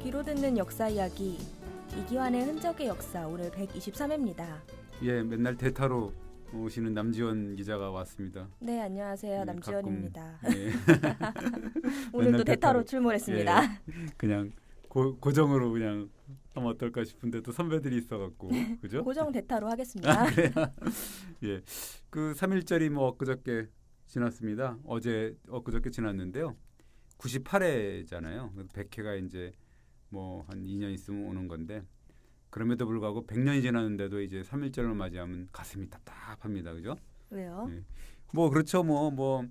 귀로 듣는 역사 이야기 이기환의 흔적의 역사 오늘 123회입니다. 예, 맨날 대타로 오시는 남지원 기자가 왔습니다. 네, 안녕하세요. 예, 남지원입니다. 예. 오늘도 대타로 출몰했습니다. 예, 그냥 고정으로 그냥 하면 어떨까 싶은데 또 선배들이 있어갖고 그죠? 고정 대타로 하겠습니다. 그래요? 예, 그 3.1절이 뭐 엊그저께 지났습니다. 엊그저께 지났는데요. 98회잖아요. 100회가 이제 뭐 한 2년 있으면 오는 건데 그럼에도 불구하고 100년이 지났는데도 이제 3.1절을 맞이하면 가슴이 답답합니다. 그죠? 왜요? 예. 뭐 그렇죠. 뭐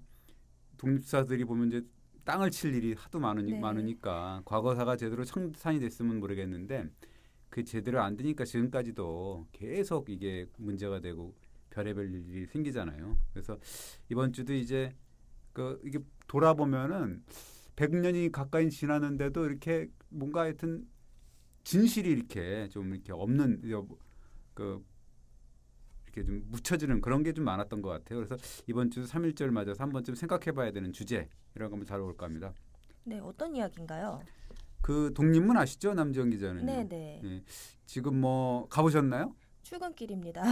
독립사들이 보면 이제 땅을 칠 일이 하도 많으니까 과거사가 제대로 청산이 됐으면 모르겠는데 그게 제대로 안 되니까 지금까지도 계속 이게 문제가 되고 별의별 일이 생기잖아요. 그래서 이번 주도 이제 이게 돌아보면은 100년이 가까이 지났는데도 이렇게 뭔가 하여튼 진실이 이렇게 좀 이렇게 없는 이렇게 좀 묻혀지는 그런 게 좀 많았던 것 같아요. 그래서 이번 주 3.1절 맞아서 한 번쯤 생각해봐야 되는 주제 이런 거 한번 다뤄볼까 합니다. 네, 어떤 이야기인가요? 그 독립문 아시죠, 남지원 기자는? 네. 예. 지금 뭐 가보셨나요? 출근길입니다.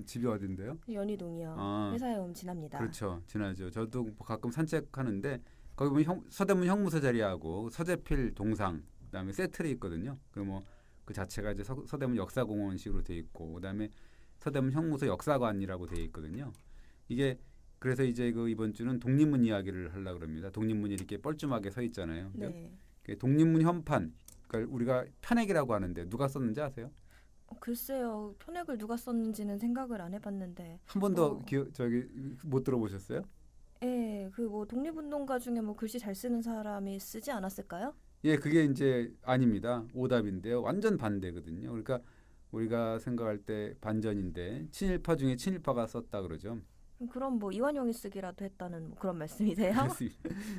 집이 어딘데요? 연희동이요. 회사에 오면 지납니다. 그렇죠, 지나죠. 저도 가끔 산책하는데 거기 보면 서대문 형무소 자리하고 서재필 동상 그다음에 세트리 있거든요. 그 자체가 이제 서대문 역사공원식으로 돼 있고 그다음에 서대문 형무소 역사관이라고 돼 있거든요. 이게 그래서 이제 이번 주는 독립문 이야기를 하려고 합니다. 독립문이 이렇게 뻘쭘하게 서 있잖아요. 네. 독립문 현판, 그러니까 우리가 편액이라고 하는데 누가 썼는지 아세요? 글쎄요. 편액을 누가 썼는지는 생각을 안 해봤는데 한 번도 못 들어보셨어요? 예, 독립운동가 중에 글씨 잘 쓰는 사람이 쓰지 않았을까요? 예, 그게 이제 아닙니다. 오답인데요. 완전 반대거든요. 그러니까 우리가 생각할 때 반전인데 친일파 중에 친일파가 썼다 그러죠. 그럼 이완용이 쓰기라도 했다는 그런 말씀이세요?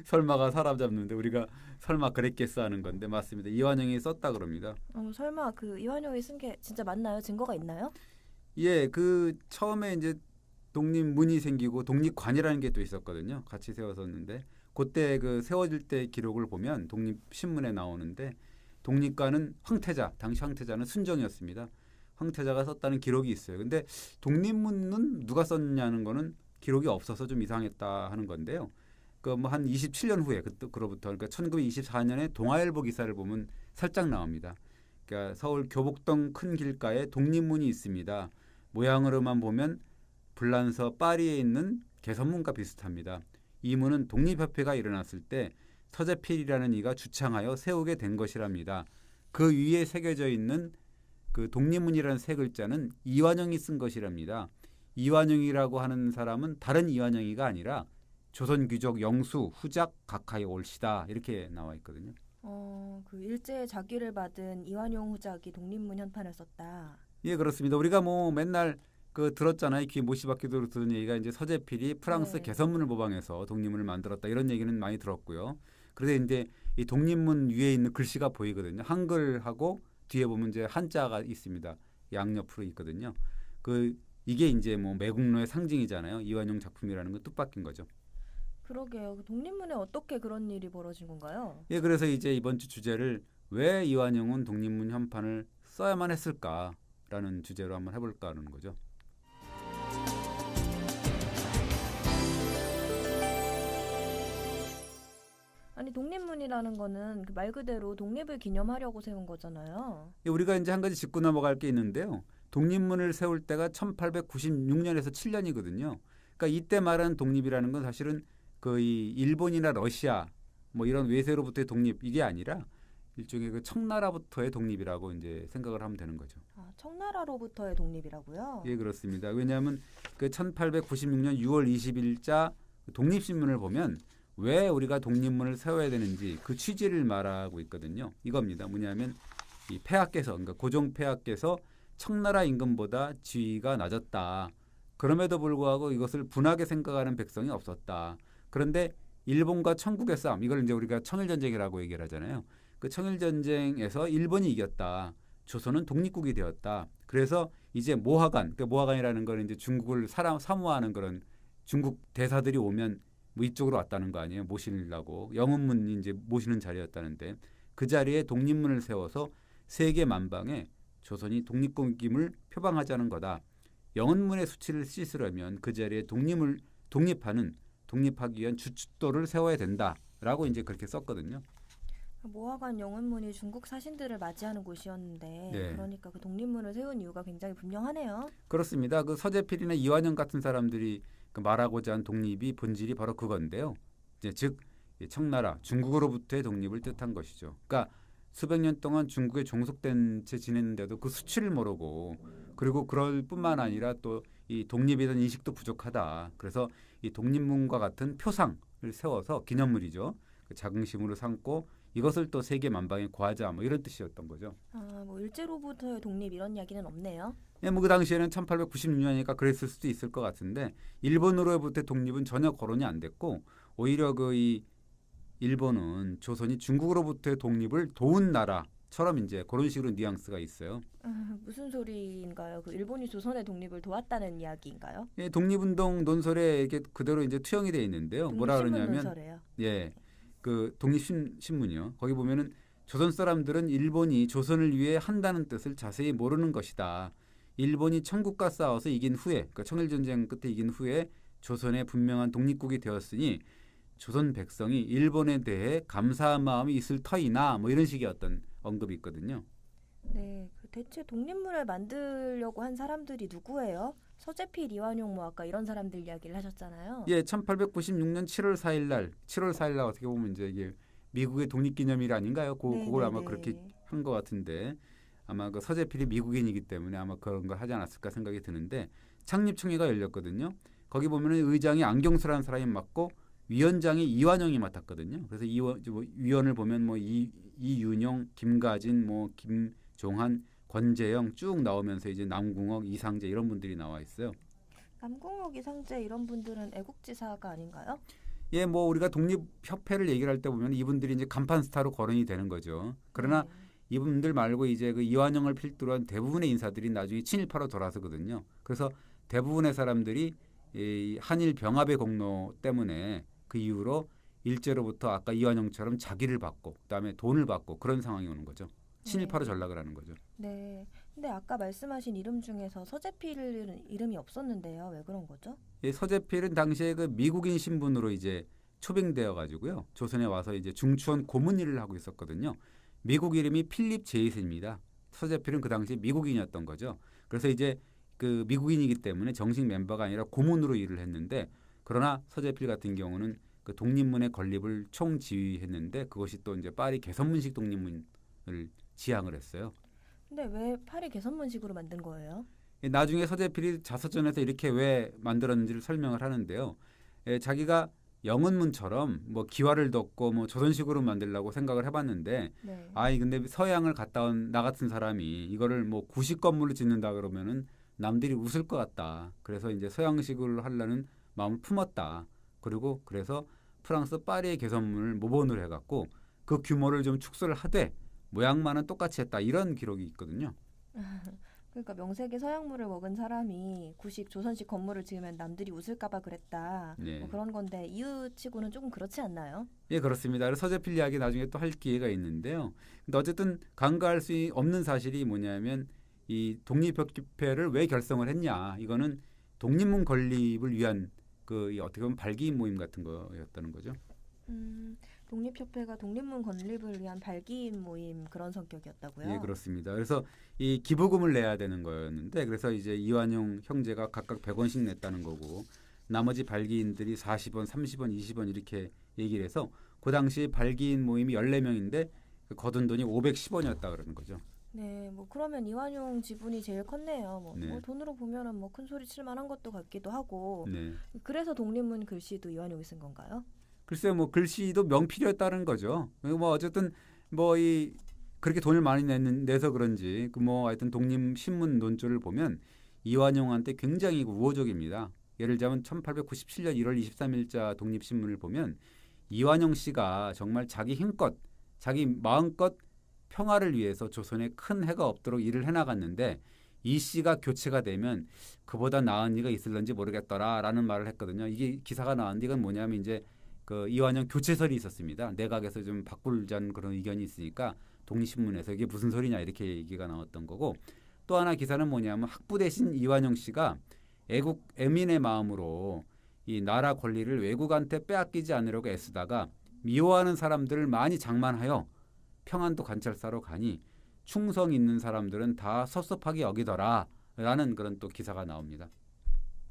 설마가 사람 잡는데 우리가 설마 그랬겠어 하는 건데 맞습니다. 이완용이 썼다 그럽니다. 설마 이완용이 쓴 게 진짜 맞나요? 증거가 있나요? 예, 처음에 이제 독립문이 생기고 독립관이라는 게 또 있었거든요. 같이 세웠었는데 그때 세워질 때 기록을 보면 독립신문에 나오는데 독립관은 당시 황태자는 순정이었습니다. 황태자가 썼다는 기록이 있어요. 근데 독립문은 누가 썼냐는 거는 기록이 없어서 좀 이상했다 하는 건데요. 한 27년 후에 그로부터 그러니까 1924년에 동아일보 기사를 보면 살짝 나옵니다. 그러니까 서울 교복동 큰 길가에 독립문이 있습니다. 모양으로만 보면 불란서 파리에 있는 개선문과 비슷합니다. 이 문은 독립협회가 일어났을 때 서재필이라는 이가 주창하여 세우게 된 것이랍니다. 그 위에 새겨져 있는 그 독립문이라는 세 글자는 이완용이 쓴 것이랍니다. 이완용이라고 하는 사람은 다른 이완용이가 아니라 조선귀족 영수 후작 각하의 올시다 이렇게 나와 있거든요. 일제의 자귀를 받은 이완용 후작이 독립문 현판을 썼다. 예, 그렇습니다. 우리가 맨날 들었잖아요. 귀 못시박히도록 듣는 얘기가 이제 서재필이 프랑스 개선문을 모방해서 독립문을 만들었다 이런 얘기는 많이 들었고요. 그런데 이제 이 독립문 위에 있는 글씨가 보이거든요. 한글하고 뒤에 보면 이제 한자가 있습니다. 양옆으로 있거든요. 이게 이제 매국노의 상징이잖아요. 이완용 작품이라는 건 뜻밖인 거죠. 그러게요. 독립문에 어떻게 그런 일이 벌어진 건가요? 예, 그래서 이제 이번 주 주제를 왜 이완용은 독립문 현판을 써야만 했을까라는 주제로 한번 해볼까 하는 거죠. 아니 독립문이라는 거는 말 그대로 독립을 기념하려고 세운 거잖아요. 예, 우리가 이제 한 가지 짚고 넘어갈 게 있는데요. 독립문을 세울 때가 1896년에서 7년이거든요. 그러니까 이때 말하는 독립이라는 건 사실은 이 일본이나 러시아 이런 외세로부터의 독립 이게 아니라 일종의 청나라부터의 독립이라고 이제 생각을 하면 되는 거죠. 청나라로부터의 독립이라고요? 예, 그렇습니다. 왜냐하면 1896년 6월 20일자 독립신문을 보면 왜 우리가 독립문을 세워야 되는지 그 취지를 말하고 있거든요. 이겁니다. 뭐냐면 이 폐하께서 그러니까 고종 폐하께서 청나라 임금보다 지위가 낮았다. 그럼에도 불구하고 이것을 분하게 생각하는 백성이 없었다. 그런데 일본과 천국의 싸움 이걸 이제 우리가 청일전쟁이라고 얘기를 하잖아요. 그 청일전쟁에서 일본이 이겼다. 조선은 독립국이 되었다. 그래서 이제 모하관, 모하관이라는 건 이제 중국을 사모하는 그런 중국 대사들이 오면 이쪽으로 왔다는 거 아니에요. 모시려고 영은문이 이제 모시는 자리였다는데 그 자리에 독립문을 세워서 세계 만방에 조선이 독립국임을 표방하자는 거다. 영은문의 수치를 씻으려면 그 자리에 독립하기 위한 주춧돌을 세워야 된다라고 이제 그렇게 썼거든요. 모화관 영은문이 중국 사신들을 맞이하는 곳이었는데 네. 그러니까 그 독립문을 세운 이유가 굉장히 분명하네요. 그렇습니다. 그 서재필이나 이완영 같은 사람들이 그 말하고자 한 독립이 본질이 바로 그건데요. 이제 즉 청나라 중국으로부터의 독립을 뜻한 것이죠. 그러니까 수백 년 동안 중국에 종속된 채 지냈는데도 그 수치를 모르고 그리고 그럴 뿐만 아니라 또 이 독립에 대한 인식도 부족하다. 그래서 이 독립문과 같은 표상을 세워서 기념물이죠. 그 자긍심으로 삼고 이것을 또 세계 만방에 고하자 뭐 이런 뜻이었던 거죠. 뭐 일제로부터의 독립 이런 이야기는 없네요. 예, 뭐 그 당시에는 1896년이니까 그랬을 수도 있을 것 같은데 일본으로부터의 독립은 전혀 거론이 안 됐고 오히려 그 이 일본은 조선이 중국으로부터의 독립을 도운 나라처럼 이제 그런 식으로 뉘앙스가 있어요. 무슨 소리인가요? 그 일본이 조선의 독립을 도왔다는 이야기인가요? 예, 독립운동 논설에 이게 그대로 이제 투영이 되어 있는데요. 뭐라 독립신문 그러냐면 논설이에요. 예, 그 독립신문이요. 거기 보면은 조선 사람들은 일본이 조선을 위해 한다는 뜻을 자세히 모르는 것이다. 일본이 청국과 싸워서 이긴 후에, 그러니까 청일전쟁 끝에 이긴 후에 조선의 분명한 독립국이 되었으니 조선 백성이 일본에 대해 감사한 마음이 있을 터이나 뭐 이런 식의 어떤 언급이 있거든요. 네, 그 대체 독립문을 만들려고 한 사람들이 누구예요? 서재필, 이완용 뭐 아까 이런 사람들 이야기를 하셨잖아요. 예, 1896년 7월 4일 날 어떻게 보면 이제 이게 미국의 독립기념일 아닌가요? 그걸 아마 그렇게 한 것 같은데 아마 그 서재필이 미국인이기 때문에 아마 그런 걸 하지 않았을까 생각이 드는데 창립총회가 열렸거든요. 거기 보면은 의장이 안경수라는 사람이 맡고 위원장이 이완용이 맡았거든요. 그래서 위원을 보면 뭐 이윤용, 김가진, 뭐 김종한, 권재영 쭉 나오면서 이제 남궁옥, 이상재 이런 분들이 나와 있어요. 남궁옥, 이상재 이런 분들은 애국지사가 아닌가요? 예, 뭐 우리가 독립협회를 얘기를 할 때 보면 이분들이 이제 간판 스타로 거론이 되는 거죠. 그러나 이분들 말고 이제 그 이완영을 필두로 한 대부분의 인사들이 나중에 친일파로 돌아서거든요. 그래서 대부분의 사람들이 이 한일 병합의 공로 때문에 그 이후로 일제로부터 아까 이완영처럼 자기를 받고 그다음에 돈을 받고 그런 상황이 오는 거죠. 친일파로 전락을 하는 거죠. 네. 근데 아까 말씀하신 이름 중에서 서재필은 이름이 없었는데요. 왜 그런 거죠? 예, 서재필은 당시에 그 미국인 신분으로 이제 초빙되어 가지고요. 조선에 와서 이제 중추원 고문 일을 하고 있었거든요. 미국 이름이 필립 제이슨입니다. 서재필은 그 당시에 미국인이었던 거죠. 그래서 이제 그 미국인이기 때문에 정식 멤버가 아니라 고문으로 일을 했는데 그러나 서재필 같은 경우는 그 독립문의 건립을 총지휘했는데 그것이 또 이제 파리 개선문식 독립문을 지향을 했어요. 근데 왜 파리 개선문식으로 만든 거예요? 나중에 서재필이 자서전에서 이렇게 왜 만들었는지를 설명을 하는데요. 자기가 영은문처럼 뭐 기와를 덮고 뭐 조선식으로 만들려고 생각을 해봤는데 근데 서양을 갔다 온 나 같은 사람이 이거를 뭐 구식 건물로 짓는다 그러면은 남들이 웃을 것 같다. 그래서 이제 서양식으로 하려는 마음을 품었다. 그리고 그래서 프랑스 파리의 개선문을 모본으로 해갖고 그 규모를 좀 축소를 하되 모양만은 똑같이 했다. 이런 기록이 있거든요. 그러니까 명색의 서양물을 먹은 사람이 구식 조선식 건물을 지으면 남들이 웃을까봐 그랬다. 네. 뭐 그런 건데 이유치고는 조금 그렇지 않나요? 예, 그렇습니다. 그래서 서재필 이야기 나중에 또 할 기회가 있는데요. 근데 어쨌든 간과할 수 없는 사실이 뭐냐면 이 독립협회를 왜 결성을 했냐. 이거는 독립문 건립을 위한 그 어떻게 보면 발기인 모임 같은 거였다는 거죠. 독립협회가 독립문 건립을 위한 발기인 모임 그런 성격이었다고요? 예, 그렇습니다. 그래서 이 기부금을 내야 되는 거였는데 그래서 이제 이완용 형제가 각각 100원씩 냈다는 거고 나머지 발기인들이 40원, 30원, 20원 이렇게 얘기를 해서 그 당시 발기인 모임이 14명인데 거둔 돈이 510원이었다 그러는 거죠. 네, 뭐 그러면 이완용 지분이 제일 컸네요. 뭐, 네. 뭐 돈으로 보면은 뭐 큰 소리 칠 만한 것도 같기도 하고. 네. 그래서 독립문 글씨도 이완용이 쓴 건가요? 글쎄요, 뭐 글씨도 명필이었다는 거죠. 뭐 어쨌든 뭐 이 그렇게 돈을 많이 내서 그런지 그 뭐 하여튼 독립 신문 논조를 보면 이완용한테 굉장히 우호적입니다. 예를 들자면 1897년 1월 23일자 독립신문을 보면 이완용 씨가 정말 자기 힘껏 자기 마음껏 평화를 위해서 조선에 큰 해가 없도록 일을 해나갔는데 이 씨가 교체가 되면 그보다 나은 이가 있을런지 모르겠더라라는 말을 했거든요. 이게 기사가 나왔는데 이건 뭐냐면 이제 그 이완용 교체설이 있었습니다. 내각에서 좀 바꾸자는 그런 의견이 있으니까 독립신문에서 이게 무슨 소리냐 이렇게 얘기가 나왔던 거고 또 하나 기사는 뭐냐면 학부 대신 이완용 씨가 애민의 마음으로 이 나라 권리를 외국한테 빼앗기지 않으려고 애쓰다가 미워하는 사람들을 많이 장만하여 평안도 관찰사로 가니 충성 있는 사람들은 다 섭섭하게 여기더라라는 그런 또 기사가 나옵니다.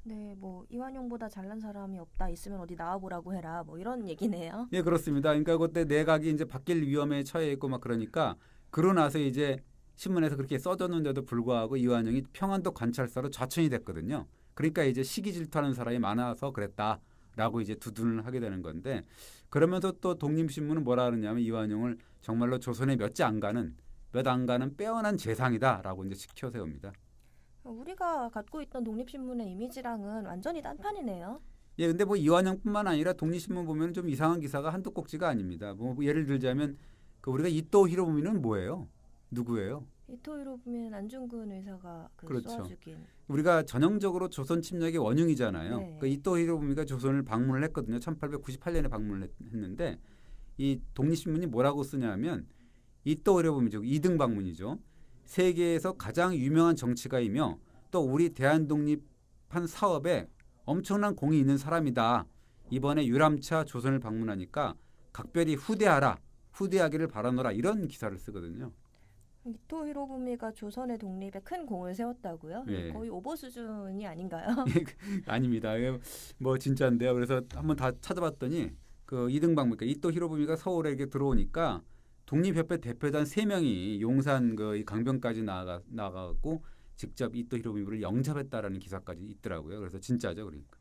네, 뭐 이완용보다 잘난 사람이 없다. 있으면 어디 나와보라고 해라. 뭐 이런 얘기네요. 예, 그렇습니다. 그러니까 그때 내각이 이제 바뀔 위험에 처해 있고 막 그러니까 그러고 나서 이제 신문에서 그렇게 써줬는데도 불구하고 이완용이 평안도 관찰사로 좌천이 됐거든요. 그러니까 이제 시기 질투하는 사람이 많아서 그랬다라고 이제 두둔을 하게 되는 건데 그러면서 또 독립신문은 뭐라 그러냐면 이완용을 정말로 조선에 몇 안 가는 빼어난 재상이다라고 이제 지켜 세웁니다. 우리가 갖고 있던 독립신문의 이미지랑은 완전히 딴판이네요. 예, 근데 뭐 이완용뿐만 아니라 독립신문 보면 좀 이상한 기사가 한두 꼭지가 아닙니다. 뭐 예를 들자면 그 우리가 이토 히로부미는 뭐예요? 누구예요? 이토 히로부미는 안중근 의사가 그렇죠. 쏘아죽인. 우리가 전형적으로 조선 침략의 원흉이잖아요. 네. 그 이토 히로부미가 조선을 방문을 했거든요. 1898년에 방문을 했는데 이 독립신문이 뭐라고 쓰냐면 이토 히로부미죠. 2등 방문이죠. 세계에서 가장 유명한 정치가이며 또 우리 대한독립한 사업에 엄청난 공이 있는 사람이다. 이번에 유람차 조선을 방문하니까 각별히 후대하기를 바라노라 이런 기사를 쓰거든요. 이토 히로부미가 조선의 독립에 큰 공을 세웠다고요? 예. 거의 오보 수준이 아닌가요? 아닙니다. 뭐 진짜인데요. 그래서 한번 다 찾아봤더니 그 2등 방문, 그러니까 이토 히로부미가 서울에 이렇게 들어오니까 독립협회 대표단 3명이 용산 그 강변까지 나가고 직접 이토 히로부미를 영접했다라는 기사까지 있더라고요. 그래서 진짜죠, 그러니까.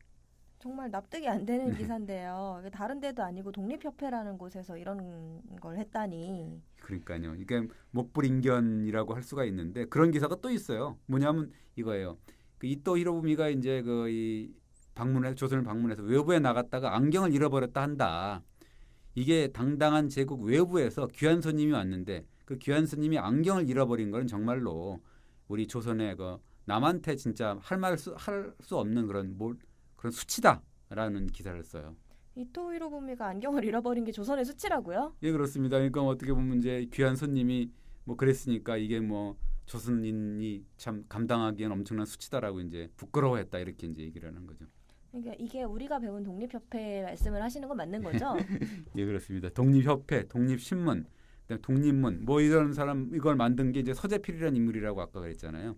정말 납득이 안 되는 기사인데요. 다른 데도 아니고 독립협회라는 곳에서 이런 걸 했다니. 그러니까요. 이게 목불인견이라고 할 수가 있는데 그런 기사가 또 있어요. 뭐냐면 이거예요. 그 이토 히로부미가 이제 조선을 방문해서 외부에 나갔다가 안경을 잃어버렸다 한다. 이게 당당한 제국 외부에서 귀한 손님이 왔는데 그 귀한 손님이 안경을 잃어버린 건 정말로 우리 조선의 그 남한테 진짜 할 수 없는 그런 수치다라는 기사를 써요. 이토 히로부미가 안경을 잃어버린 게 조선의 수치라고요? 예, 그렇습니다. 그러니까 어떻게 보면 이제 귀한 손님이 뭐 그랬으니까 이게 뭐 조선인이 참 감당하기엔 엄청난 수치다라고 이제 부끄러워했다 이렇게 이제 얘기를 하는 거죠. 그러니까 이게 우리가 배운 독립협회 말씀을 하시는 건 맞는 거죠? 예, 그렇습니다. 독립협회, 독립신문, 그다음에 독립문 뭐 이런 사람 이걸 만든 게 이제 서재필이라는 인물이라고 아까 그랬잖아요.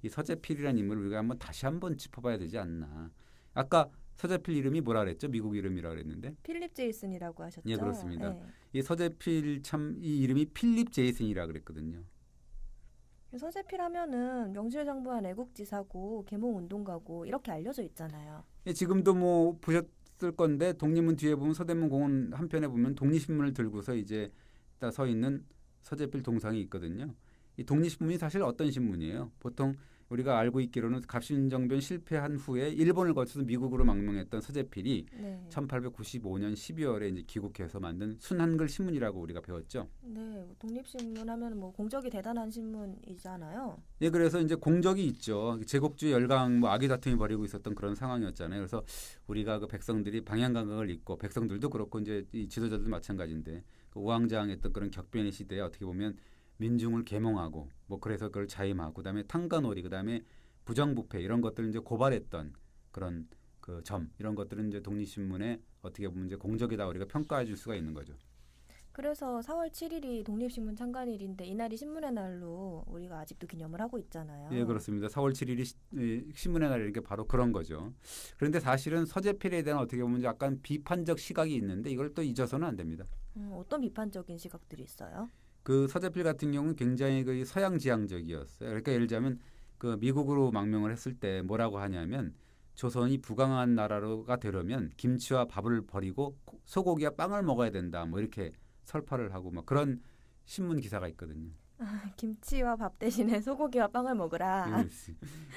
이 서재필이라는 인물을 우리가 다시 한번 짚어봐야 되지 않나. 아까 서재필 이름이 뭐라 그랬죠? 미국 이름이라 그랬는데. 필립 제이슨이라고 하셨죠? 예, 그렇습니다. 네. 이 서재필 참 이 이름이 필립 제이슨이라 그랬거든요. 서재필 하면은 명실상부한 애국지사고 개몽운동가고 이렇게 알려져 있잖아요. 예, 지금도 뭐 보셨을 건데 독립문 뒤에 보면 서대문 공원 한편에 보면 독립신문을 들고서 이제 딱 서 있는 서재필 동상이 있거든요. 이 독립신문이 사실 어떤 신문이에요? 보통 우리가 알고 있기로는 갑신정변 실패한 후에 일본을 거쳐서 미국으로 망명했던 서재필이 네. 1895년 12월에 이제 귀국해서 만든 순한글 신문이라고 우리가 배웠죠. 네, 독립신문 하면 뭐 공적이 대단한 신문이잖아요. 예, 그래서 이제 공적이 있죠. 제국주의 열강 뭐 악의 다툼이 벌이고 있었던 그런 상황이었잖아요. 그래서 우리가 그 백성들이 방향 감각을 잃고 백성들도 그렇고 이제 이 지도자들도 마찬가지인데 그 우왕좌왕했던 그런 격변의 시대에 어떻게 보면 민중을 계몽하고 뭐 그래서 그걸 자임하고 그다음에 탕간오리 그다음에 부정부패 이런 것들을 이제 고발했던 그런 그 점 이런 것들은 이제 독립신문에 어떻게 보면 이제 공적이다 우리가 평가해 줄 수가 있는 거죠. 그래서 4월 7일이 독립신문 창간일인데 이날이 신문의 날로 우리가 아직도 기념을 하고 있잖아요. 예, 그렇습니다. 4월 7일이 신문의 날이라는 게 바로 그런 거죠. 그런데 사실은 서재필에 대한 어떻게 보면 약간 비판적 시각이 있는데 이걸 또 잊어서는 안 됩니다. 어떤 비판적인 시각들이 있어요? 그 서재필 같은 경우는 굉장히 그 서양 지향적이었어요. 그러니까 예를 들자면 그 미국으로 망명을 했을 때 뭐라고 하냐면 조선이 부강한 나라가 되려면 김치와 밥을 버리고 소고기와 빵을 먹어야 된다. 뭐 이렇게 설파를 하고 막 그런 신문 기사가 있거든요. 김치와 밥 대신에 소고기와 빵을 먹으라.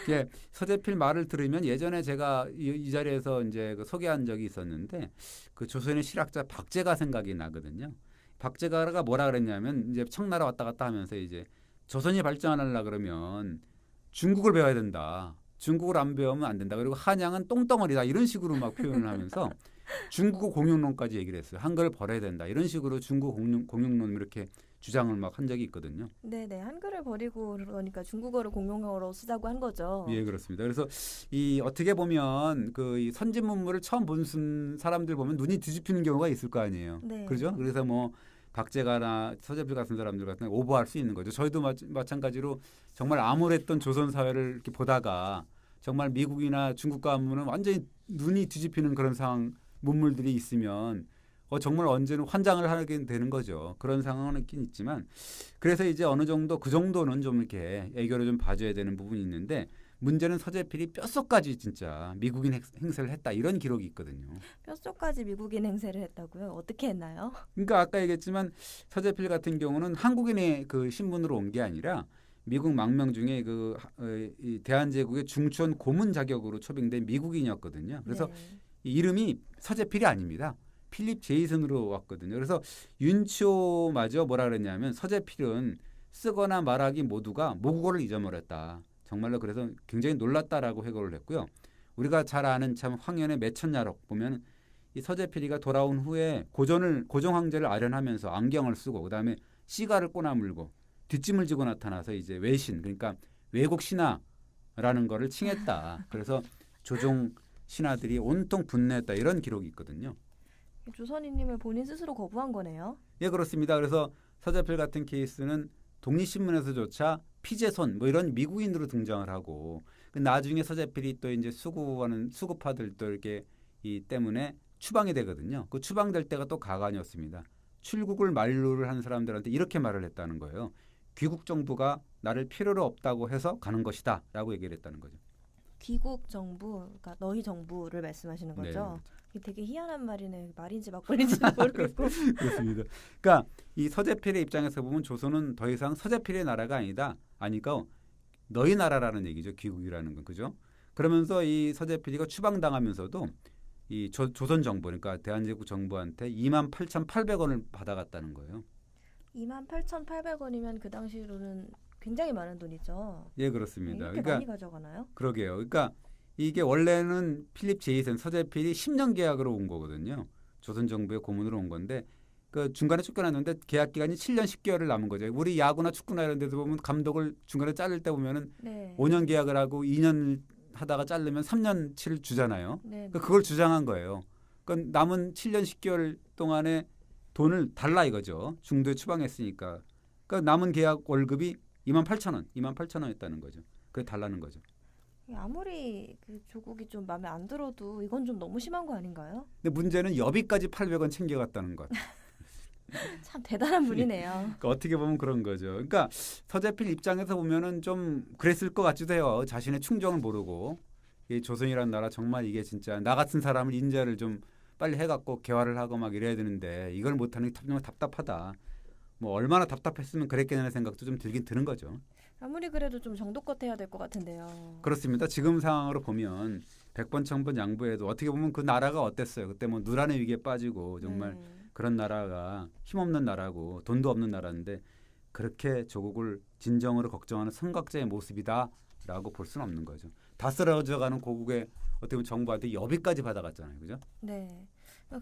예, 서재필 말을 들으면 예전에 제가 이 자리에서 이제 그 소개한 적이 있었는데 그 조선의 실학자 박제가 생각이 나거든요. 박제가가 뭐라 그랬냐면 이제 청나라 왔다 갔다 하면서 이제 조선이 발전하려 그러면 중국을 배워야 된다. 중국을 안 배우면 안 된다. 그리고 한양은 똥덩어리다. 이런 식으로 막 표현을 하면서 중국어 공용론까지 얘기를 했어요. 한글을 버려야 된다. 이런 식으로 중국어 공용론 이렇게 주장을 막 한 적이 있거든요. 네네. 한글을 버리고 그러니까 중국어를 공용어로 쓰자고 한 거죠. 예, 그렇습니다. 그래서 이 어떻게 보면 이 선진 문물을 처음 본 사람들 보면 눈이 뒤집히는 경우가 있을 거 아니에요. 네. 그렇죠? 그래서 뭐 박제가나 서재필 같은 사람들 같은 오버할 수 있는 거죠. 저희도 마찬가지로 정말 암울했던 조선 사회를 이렇게 보다가 정말 미국이나 중국 가문은 완전히 눈이 뒤집히는 그런 상황 문물들이 있으면 정말 언제는 환장을 하게 되는 거죠. 그런 상황은 있긴 있지만 그래서 이제 어느 정도 그 정도는 좀 이렇게 애교를 좀 봐줘야 되는 부분이 있는데 문제는 서재필이 뼛속까지 진짜 미국인 행세를 했다 이런 기록이 있거든요. 뼛속까지 미국인 행세를 했다고요? 어떻게 했나요? 그러니까 아까 얘기했지만 서재필 같은 경우는 한국인의 그 신분으로 온 게 아니라 미국 망명 중에 이 대한제국의 중추원 고문 자격으로 초빙된 미국인이었거든요. 그래서 네. 이 이름이 서재필이 아닙니다. 필립 제이슨으로 왔거든요. 그래서 윤치호마저 뭐라 그랬냐면 서재필은 쓰거나 말하기 모두가 모국어를 잊어버렸다. 정말로 그래서 굉장히 놀랐다라고 해고를 했고요. 우리가 잘 아는 참 황현의 매천야록 보면 이 서재필이가 돌아온 후에 고종 황제를 아련하면서 안경을 쓰고 그다음에 시가를 꼬나물고 뒷짐을 지고 나타나서 이제 외신 그러니까 외국 신하라는 거를 칭했다. 그래서 조종 신하들이 온통 분노했다 이런 기록이 있거든요. 조선인님을 본인 스스로 거부한 거네요. 예, 그렇습니다. 그래서 서재필 같은 케이스는 독립신문에서조차 피제손 뭐 이런 미국인으로 등장을 하고 나중에 서재필이 또 이제 수구하는 수구파들 또 이렇게 이 때문에 추방이 되거든요. 그 추방될 때가 또 가관이었습니다. 출국을 만류를 한 사람들한테 이렇게 말을 했다는 거예요. 귀국 정부가 나를 필요로 없다고 해서 가는 것이다라고 얘기를 했다는 거죠. 귀국 정부, 그러니까 너희 정부를 말씀하시는 거죠. 네. 이게 되게 희한한 말이네. 말인지 막걸리인지도 모르겠고. 그렇습니다. 그러니까 이 서재필의 입장에서 보면 조선은 더 이상 서재필의 나라가 아니다. 아니까 너희 나라라는 얘기죠. 귀국이라는 건 그죠? 그러면서 이 서재필이가 추방당하면서도 이 조선 정부 그러니까 대한제국 정부한테 28,800원을 받아갔다는 거예요. 28,800원이면 그 당시로는 굉장히 많은 돈이죠. 예, 그렇습니다. 이렇게 그러니까 많이 가져가나요? 그러게요. 그러니까 이게 원래는 필립 제이슨 서재필이 10년 계약으로 온 거거든요. 조선 정부의 고문으로 온 건데 그 중간에 쫓겨났는데 계약 기간이 7년 10개월을 남은 거죠. 우리 야구나 축구나 이런 데도 보면 감독을 중간에 자를 때 보면은 네. 5년 계약을 하고 2년 하다가 자르면 3년치를 주잖아요. 네. 그걸 주장한 거예요. 그러니까 남은 7년 10개월 동안에 돈을 달라 이거죠. 중도에 추방했으니까. 그러니까 남은 계약 월급이 28,000원이었다는 거죠. 그게 달라는 거죠. 아무리 그 조국이 좀 마음에 안 들어도 이건 좀 너무 심한 거 아닌가요? 근데 문제는 여비까지 800원 챙겨갔다는 것. 참 대단한 분이네요. 그러니까 어떻게 보면 그런 거죠. 그러니까 서재필 입장에서 보면은 좀 그랬을 것 같기도 해요. 자신의 충정을 모르고 이 조선이라는 나라 정말 이게 진짜 나 같은 사람을 인재를 좀 빨리 해갖고 개화를 하고 막 이래야 되는데 이걸 못하는 게 정말 답답하다. 뭐 얼마나 답답했으면 그랬겠냐는 생각도 좀 들긴 드는 거죠. 아무리 그래도 좀 정도껏 해야 될 것 같은데요. 그렇습니다. 지금 상황으로 보면 100번 1000번 양보해도 어떻게 보면 그 나라가 어땠어요. 그때 뭐 누란의 위기에 빠지고 정말 네. 그런 나라가 힘없는 나라고 돈도 없는 나라인데 그렇게 조국을 진정으로 걱정하는 선각자의 모습이다라고 볼 수는 없는 거죠. 다 쓰러져가는 고국의 어떻게 보면 정부한테 여비까지 받아갔잖아요. 그죠? 네.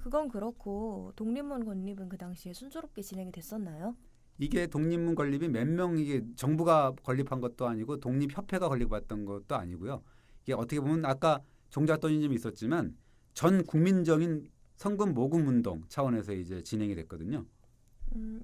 그건 그렇고 독립문 건립은 그 당시에 순조롭게 진행이 됐었나요? 이게 독립문 건립이 몇 명 이게 정부가 건립한 것도 아니고 독립협회가 건립했던 것도 아니고요. 이게 어떻게 보면 아까 종잣돈이 좀 있었지만 전 국민적인 성금 모금 운동 차원에서 이제 진행이 됐거든요.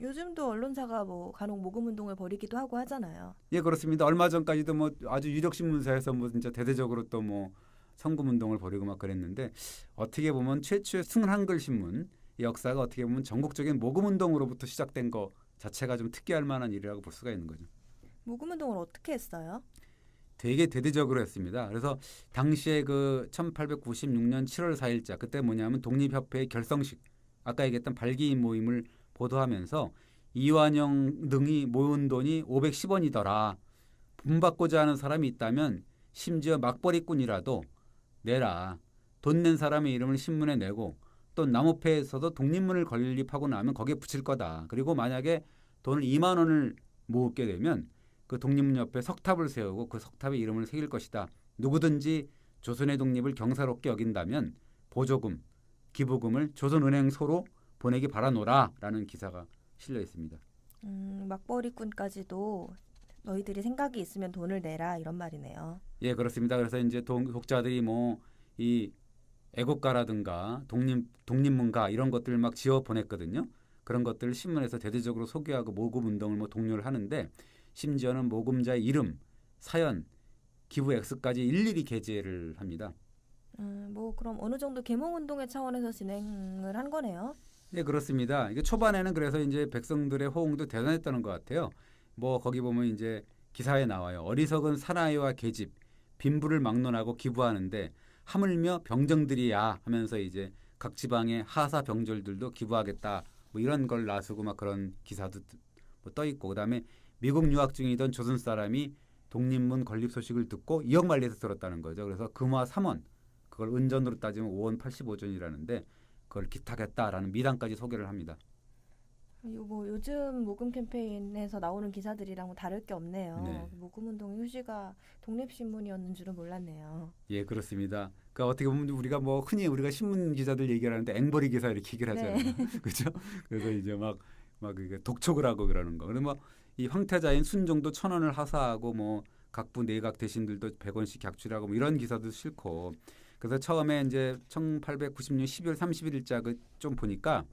요즘도 언론사가 뭐 간혹 모금 운동을 벌이기도 하고 하잖아요. 예, 그렇습니다. 얼마 전까지도 뭐 아주 유력 신문사에서 뭐 진짜 대대적으로 또 뭐 성금 운동을 벌이고 막 그랬는데 어떻게 보면 최초의 순한글 신문 이 역사가 어떻게 보면 전국적인 모금 운동으로부터 시작된 거 자체가 좀 특이할 만한 일이라고 볼 수가 있는 거죠. 모금 운동을 어떻게 했어요? 되게 대대적으로 했습니다. 그래서 당시에 그 1896년 7월 4일자 그때 뭐냐면 독립협회의 결성식 아까 얘기했던 발기인 모임을 보도하면서 이완영 등이 모은 돈이 510원이더라. 본받고자 하는 사람이 있다면 심지어 막벌이꾼이라도 내라. 돈 낸 사람의 이름을 신문에 내고 또 남우패에서도 독립문을 건립하고 나면 거기에 붙일 거다. 그리고 만약에 돈을 2만 원을 모으게 되면 그 독립문 옆에 석탑을 세우고 그 석탑에 이름을 새길 것이다. 누구든지 조선의 독립을 경사롭게 여긴다면 보조금 기부금을 조선은행소로 보내기 바라노라라는 기사가 실려 있습니다. 맞벌이꾼까지도 너희들이 생각이 있으면 돈을 내라 이런 말이네요. 예, 그렇습니다. 그래서 이제 독자들이 뭐 이 애국가라든가 독립문가 이런 것들 막 지어 보냈거든요. 그런 것들을 신문에서 대대적으로 소개하고 모금 운동을 뭐 독려를 하는데 심지어는 모금자의 이름, 사연, 기부 액수까지 일일이 게재를 합니다. 뭐 그럼 어느 정도 계몽 운동의 차원에서 진행을 한 거네요. 네, 그렇습니다. 이게 초반에는 그래서 이제 백성들의 호응도 대단했다는 것 같아요. 뭐 거기 보면 이제 기사에 나와요. 어리석은 사나이와 계집, 빈부를 막론하고 기부하는데 하물며 병정들이야 하면서 이제 각 지방의 하사 병졸들도 기부하겠다. 뭐 이런 걸 나서고 막 그런 기사도 뭐 떠 있고 그다음에 미국 유학 중이던 조선 사람이 독립문 건립 소식을 듣고 2억 말리에서 들었다는 거죠. 그래서 금화 3원, 그걸 은전으로 따지면 5원 85전이라는데 그걸 기탁했다라는 미담까지 소개를 합니다. 뭐 요즘 모금 캠페인에서 나오는 기사들이랑 뭐 다를 게 없네요. 네. 모금 운동 휴지가 독립신문이었는 줄은 몰랐네요. 예, 그렇습니다. 그러니까 어떻게 보면 우리가 흔히 우리가 신문 기자들 얘기를 하는데 앵벌이 기사 이렇게 얘기를 하잖아요. 네. 그렇죠? 그래서 이제 막 이게 독촉을 하고 그러는 거. 그리고 이 황태자인 순종도 1,000원을 하사하고 뭐 각부 내각 대신들도 100원씩 객출하고 뭐 이런 기사도 싫고. 그래서 처음에 이제 1896년 12월 31일자 좀 보니까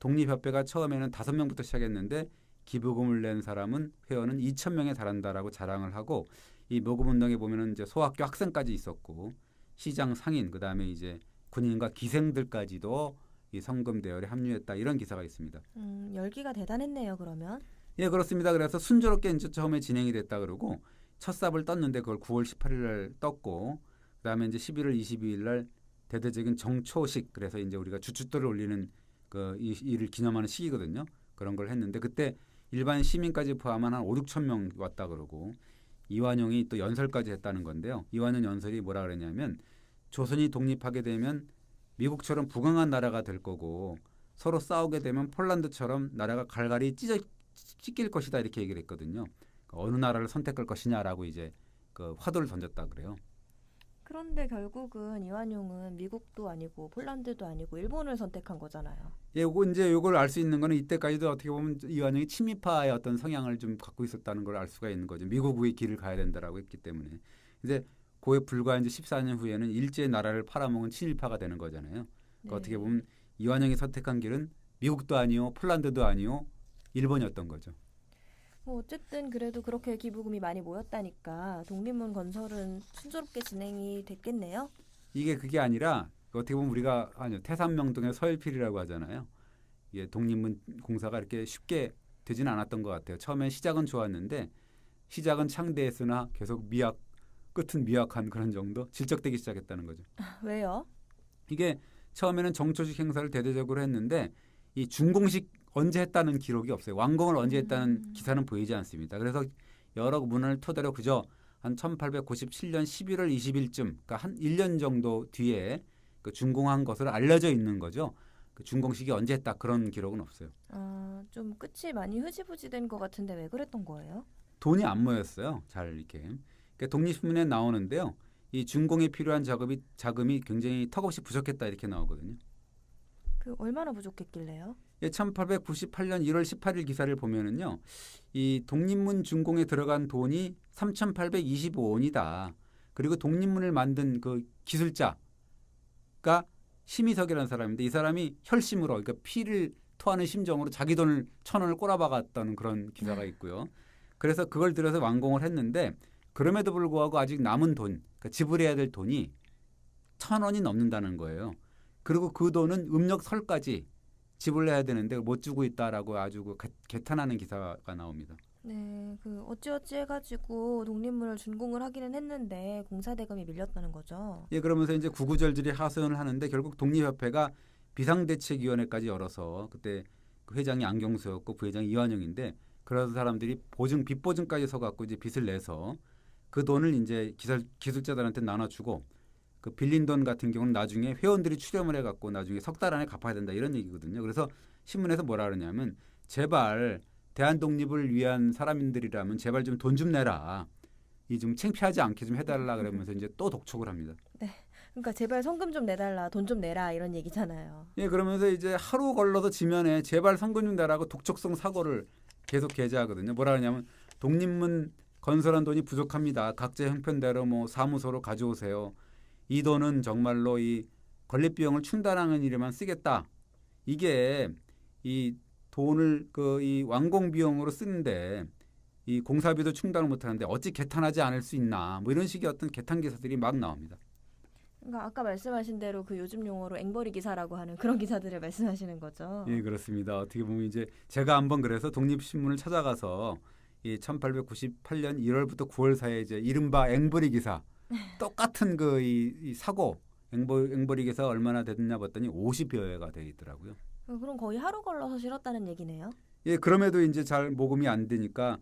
독립협회가 처음에는 5명부터 시작했는데 기부금을 낸 사람은 회원은 2,000명에 달한다라고 자랑을 하고 이 모금운동에 보면은 이제 소학교 학생까지 있었고 시장 상인 그다음에 이제 군인과 기생들까지도 이 성금 대열에 합류했다 이런 기사가 있습니다. 열기가 대단했네요. 그러면 예, 그렇습니다. 그래서 순조롭게 이제 처음에 진행이 됐다 그러고 첫 삽을 떴는데 그걸 9월 18일 날 떴고 그다음에 이제 11월 22일 날 대대적인 정초식 그래서 이제 우리가 주춧돌을 올리는 이 일을 기념하는 시기거든요. 그런 걸 했는데 그때 일반 시민까지 포함한 한 5, 6천 명 왔다 그러고 이완용이 또 연설까지 했다는 건데요. 이완용 연설이 뭐라 그랬냐면 조선이 독립하게 되면 미국처럼 부강한 나라가 될 거고 서로 싸우게 되면 폴란드처럼 나라가 갈갈이 찢길 것이다 이렇게 얘기를 했거든요. 어느 나라를 선택할 것이냐라고 이제 그 화두를 던졌다 그래요. 그런데 결국은 이완용은 미국도 아니고 폴란드도 아니고 일본을 선택한 거잖아요. 예, 요걸 알 수 있는 거는 이때까지도 어떻게 보면 이완용이 친미파의 어떤 성향을 좀 갖고 있었다는 걸 알 수가 있는 거죠. 미국의 길을 가야 된다라고 했기 때문에. 이제 그에 불과 이제 14년 후에는 일제의 나라를 팔아먹은 친일파가 되는 거잖아요. 그러니까 어떻게 보면 이완용이 선택한 길은 미국도 아니요, 폴란드도 아니요, 일본이었던 거죠. 뭐 어쨌든 그래도 그렇게 기부금이 많이 모였다니까 독립문 건설은 순조롭게 진행이 됐겠네요. 그게 아니라 어떻게 보면 우리가 태산명동의 서일필이라고 하잖아요. 이게 독립문 공사가 이렇게 쉽게 되지는 않았던 것 같아요. 처음엔 시작은 좋았는데 시작은 창대했으나 계속 끝은 미약한 그런 정도 질적되기 시작했다는 거죠. 왜요? 이게 처음에는 정초식 행사를 대대적으로 했는데 이 준공식 언제 했다는 기록이 없어요. 완공을 언제 했다는 기사는 보이지 않습니다. 그래서 여러 문헌을 토대로 그저 한 1897년 11월 20일쯤 그러니까 한 1년 정도 뒤에 그 준공한 것으로 알려져 있는 거죠. 그 준공식이 언제 했다 그런 기록은 없어요. 좀 끝이 많이 흐지부지된 것 같은데 왜 그랬던 거예요? 돈이 안 모였어요. 잘 이렇게. 그러니까 독립신문에 나오는데요. 이 준공에 필요한 자금이 굉장히 턱없이 부족했다 이렇게 나오거든요. 그 얼마나 부족했길래요? 1898년 1월 18일 기사를 보면은요. 이 독립문 준공에 들어간 돈이 3,825원이다. 그리고 독립문을 만든 그 기술자가 심의석이라는 사람인데 이 사람이 혈심으로 그러니까 피를 토하는 심정으로 자기 돈을 1,000원을 꼬라박았다는 그런 기사가 있고요. 그래서 그걸 들여서 완공을 했는데 그럼에도 불구하고 아직 남은 돈, 그러니까 지불해야 될 돈이 1,000원이 넘는다는 거예요. 그리고 그 돈은 음력설까지 지불해야 되는데 못 주고 있다라고 아주 개탄하는 기사가 나옵니다. 네, 그 어찌어찌 해가지고 독립문을 준공을 하기는 했는데 공사 대금이 밀렸다는 거죠. 예, 그러면서 이제 구구절절히 하소연을 하는데 결국 독립협회가 비상대책위원회까지 열어서 그때 그 회장이 안경수였고 부회장이 이완용인데 그런 사람들이 빚보증까지 서갖고 이제 빚을 내서 그 돈을 이제 기술자들한테 나눠주고 그 빌린 돈 같은 경우는 나중에 회원들이 출연을 해갖고 나중에 석 달 안에 갚아야 된다 이런 얘기거든요. 그래서 신문에서 뭐라 그러냐면 제발 대한 독립을 위한 사람들이라면 제발 좀 돈 좀 내라. 이 좀 창피하지 않게 좀 해달라 그러면서 이제 또 독촉을 합니다. 네, 그러니까 제발 성금 좀 내달라, 돈 좀 내라 이런 얘기잖아요. 예, 그러면서 이제 하루 걸러서 지면에 제발 성금 좀 내라고 독촉성 사고를 계속 게재하거든요. 뭐라 하냐면 독립문 건설한 돈이 부족합니다. 각자 형편대로 뭐 사무소로 가져오세요. 이 돈은 정말로 이 건립 비용을 충당하는 일에만 쓰겠다. 이게 이 돈을 그 이 완공 비용으로 쓰는데 이 공사비도 충당을 못하는데 어찌 개탄하지 않을 수 있나 뭐 이런 식의 어떤 개탄 기사들이 막 나옵니다. 그러니까 아까 말씀하신 대로 그 요즘 용어로 앵벌이 기사라고 하는 그런 기사들을 말씀하시는 거죠. 예, 그렇습니다. 어떻게 보면 이제 제가 한번 그래서 독립신문을 찾아가서 이 1898년 1월부터 9월 사이에 이제 이른바 앵벌이 기사 똑같은 그 이 사고 앵벌이 기사 얼마나 됐냐 봤더니 50여 회가 돼 있더라고요. 그럼 거의 하루 걸러서 실었다는 얘기네요. 예, 그럼에도 이제 잘 모금이 안 되니까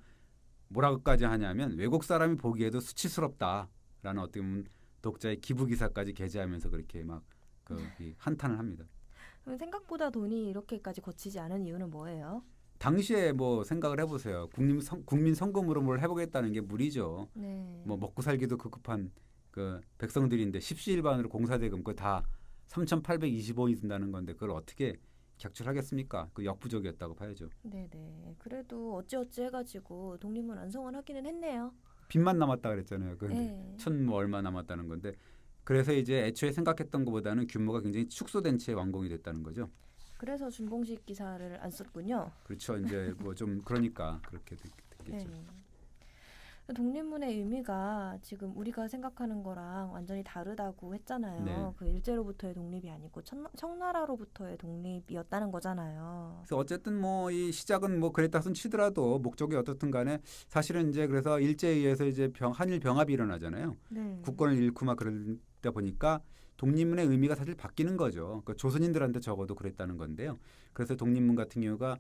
뭐라고까지 하냐면 외국 사람이 보기에도 수치스럽다라는 어떻게 보면 독자의 기부 기사까지 게재하면서 그렇게 막 그 한탄을 합니다. 그럼 생각보다 돈이 이렇게까지 거치지 않은 이유는 뭐예요? 당시에 뭐 생각을 해보세요. 국민 성금으로 뭘 해보겠다는 게 무리죠. 네. 뭐 먹고 살기도 급급한 그 백성들인데 십시일반으로 공사대금 그거 다 3,820원이 든다는 건데 그걸 어떻게 객출하겠습니까? 그 역부족이었다고 봐야죠. 네네. 그래도 어찌어찌 해가지고 독립문 완성을 하기는 했네요. 빚만 남았다 그랬잖아요. 그 네. 뭐 얼마 남았다는 건데 그래서 이제 애초에 생각했던 것보다는 규모가 굉장히 축소된 채 완공이 됐다는 거죠. 그래서 준공식 기사를 안 썼군요. 그렇죠. 이제 뭐 좀 그러니까 그렇게 됐겠죠. 네. 독립문의 의미가 지금 우리가 생각하는 거랑 완전히 다르다고 했잖아요. 네. 그 일제로부터의 독립이 아니고 청나라로부터의 독립이었다는 거잖아요. 그래서 어쨌든 뭐 이 시작은 뭐 그랬다 손 치더라도 목적이 어떻든 간에 사실은 이제 그래서 일제에 의해서 이제 한일 병합이 일어나잖아요. 네. 국권을 잃고 막 그러다 보니까 독립문의 의미가 사실 바뀌는 거죠. 그 조선인들한테 적어도 그랬다는 건데요. 그래서 독립문 같은 경우가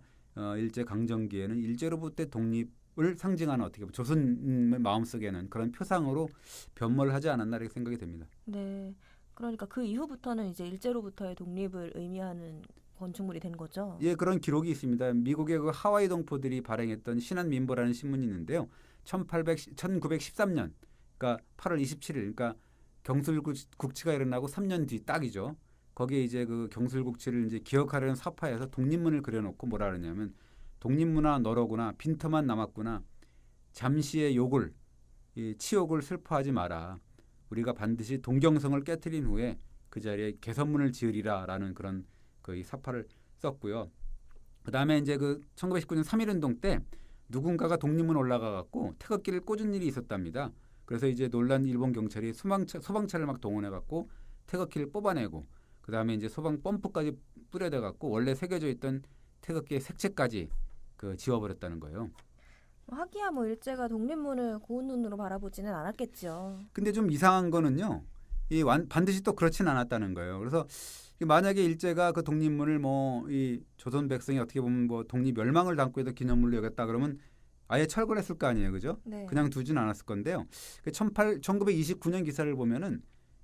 일제 강점기에는 일제로부터의 독립을 상징하는 어떻게 보면 조선인의 마음속에는 그런 표상으로 변모를 하지 않았나 이렇게 생각이 됩니다. 네. 그러니까 그 이후부터는 이제 일제로부터의 독립을 의미하는 건축물이 된 거죠. 예, 그런 기록이 있습니다. 미국의 그 하와이 동포들이 발행했던 신한민보라는 신문이 있는데요. 1913년, 그러니까 8월 27일, 그러니까 경술국치가 일어나고 3년 뒤 딱이죠. 거기에 이제 그 경술국치를 이제 기억하려는 사파에서 독립문을 그려놓고 뭐라 그러냐면 독립문화 너로구나 빈터만 남았구나 잠시의 욕을 이 치욕을 슬퍼하지 마라. 우리가 반드시 동경성을 깨트린 후에 그 자리에 개선문을 지으리라라는 그런 그 이 사파를 썼고요. 그다음에 이제 그 1919년 3.1운동 때 누군가가 독립문 올라가 갖고 태극기를 꽂은 일이 있었답니다. 그래서 이제 놀란 일본 경찰이 소방차를 막 동원해 갖고 태극기를 뽑아내고 그다음에 이제 소방 펌프까지 뿌려대 갖고 원래 새겨져 있던 태극기의 색채까지 그 지워버렸다는 거예요. 하기야 뭐 일제가 독립문을 고운 눈으로 바라보지는 않았겠죠. 근데 좀 이상한 거는요. 반드시 또 그렇진 않았다는 거예요. 그래서 만약에 일제가 그 독립문을 뭐 이 조선 백성이 어떻게 보면 뭐 독립 멸망을 담고 해도 기념물로 여겼다 그러면 아예 철거했을 거 아니에요, 그죠? 네. 그냥 두진 않았을 건데요. 1929년 기사를 보면은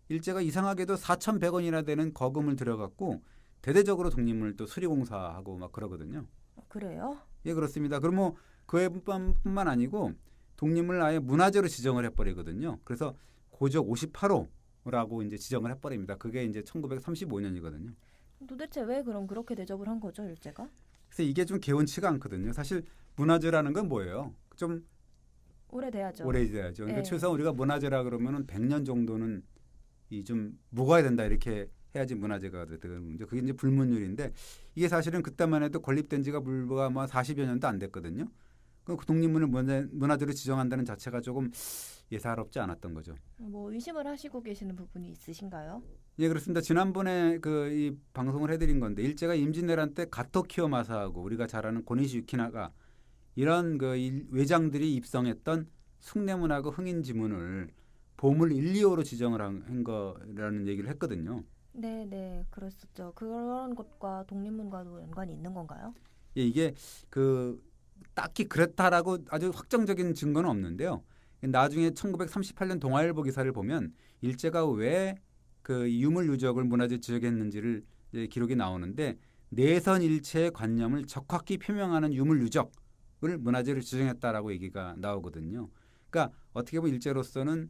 일제가 이상하게도 4,100원이나 되는 거금을 들여갖고 대대적으로 독립문을 또 수리공사하고 막 그러거든요. 그래요? 예, 그렇습니다. 그럼 뭐 그뿐만 아니고 독립문을 아예 문화재로 지정을 해버리거든요. 그래서 고적 58호라고 이제 지정을 해버립니다. 그게 이제 1935년이거든요. 도대체 왜 그럼 그렇게 대접을 한 거죠, 일제가? 그래서 이게 좀 개운치가 않거든요. 사실 문화재라는 건 뭐예요? 좀 오래돼야죠. 오래돼야죠. 그러니까 네. 최소한 우리가 문화재라 그러면은 100년 정도는 이 좀 묵어야 된다 이렇게 해야지 문화재가 되거든요. 그게 이제 불문율인데 이게 사실은 그때만 해도 건립된 지가 불과 뭐 40여 년도 안 됐거든요. 그 독립문을 문화재로 지정한다는 자체가 조금 예사롭지 않았던 거죠. 뭐 의심을 하시고 계시는 부분이 있으신가요? 예, 그렇습니다. 지난번에 그 이 방송을 해드린 건데 일제가 임진왜란 때 가토키오 마사하고 우리가 잘 아는 고니시 유키나가 이런 그 외장들이 입성했던 숭례문하고 흥인지문을 보물 1, 2호로 지정을 한 거라는 얘기를 했거든요. 네, 그랬었죠. 그런 것과 독립문과도 연관이 있는 건가요? 예, 이게 그 딱히 그렇다라고 아주 확정적인 증거는 없는데요. 나중에 1938년 동아일보 기사를 보면 일제가 왜 그 유물유적을 문화재 지정했는지를 기록이 나오는데 내선 일체의 관념을 적확히 표명하는 유물유적을 문화재로 지정했다라고 얘기가 나오거든요. 그러니까 어떻게 보면 일제로서는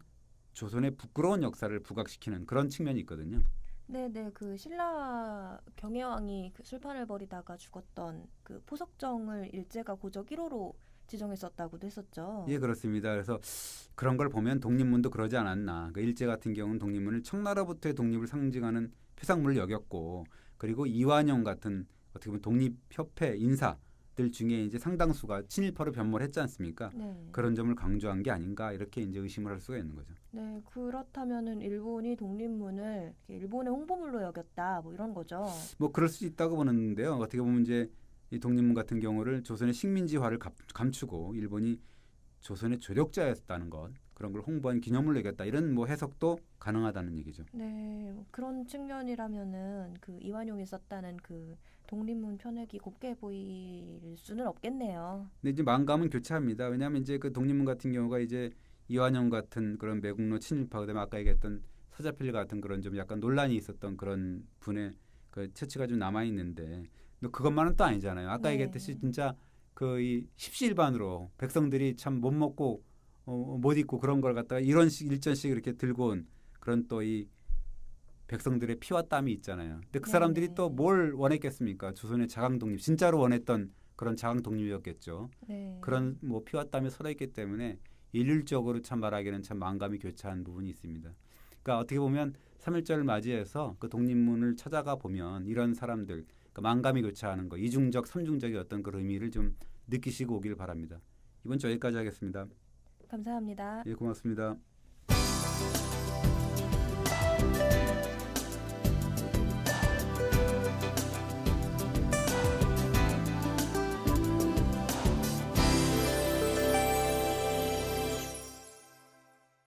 조선의 부끄러운 역사를 부각시키는 그런 측면이 있거든요. 네네, 그 신라 경혜왕이 그 술판을 벌이다가 죽었던 그 포석정을 일제가 고적 1호로 지정했었다고도 했었죠. 예, 그렇습니다. 그래서 그런 걸 보면 독립문도 그러지 않았나. 그 일제 같은 경우는 독립문을 청나라부터의 독립을 상징하는 표상물을 여겼고, 그리고 이완용 같은 어떻게 보면 독립협회 인사들 중에 이제 상당수가 친일파로 변모를 했지 않습니까? 네. 그런 점을 강조한 게 아닌가 이렇게 이제 의심을 할 수가 있는 거죠. 네, 그렇다면은 일본이 독립문을 일본의 홍보물로 여겼다, 뭐 이런 거죠. 뭐 그럴 수 있다고 보는데요. 어떻게 보면 이제 이 독립문 같은 경우를 조선의 식민지화를 감추고 일본이 조선의 조력자였다는 것, 그런 걸 홍보한 기념물로 여겼다, 이런 뭐 해석도 가능하다는 얘기죠. 네, 뭐 그런 측면이라면은 그 이완용이 썼다는 그 독립문 표내기 곱게 보일 수는 없겠네요. 근데 이제 만감은 교차합니다. 왜냐하면 이제 그 독립문 같은 경우가 이제 이완용 같은 그런 매국노 친일파, 그다음에 아까 얘기했던 서자필 같은 그런 좀 약간 논란이 있었던 그런 분의 그 처치가 좀 남아 있는데, 또 그것만은 또 아니잖아요. 아까 네. 얘기했듯이 진짜 그 이 십시일반으로 백성들이 참 못 먹고 못 입고 그런 걸 갖다가 이런 식 일전씩 이렇게 들고 온 그런 또 이 백성들의 피와 땀이 있잖아요. 근데 그 사람들이 네네. 또 뭘 원했겠습니까? 조선의 자강 독립, 진짜로 원했던 그런 자강 독립이었겠죠. 네. 그런 뭐 피와 땀이 쏟아있기 때문에 일률적으로 참 말하기는 참 만감이 교차한 부분이 있습니다. 그러니까 어떻게 보면 3.1절을 맞이해서 그 독립문을 찾아가 보면 이런 사람들, 그러니까 만감이 교차하는 거, 이중적, 삼중적의 어떤 그런 의미를 좀 느끼시고 오길 바랍니다. 이번 주 여기까지 하겠습니다. 감사합니다. 예, 고맙습니다.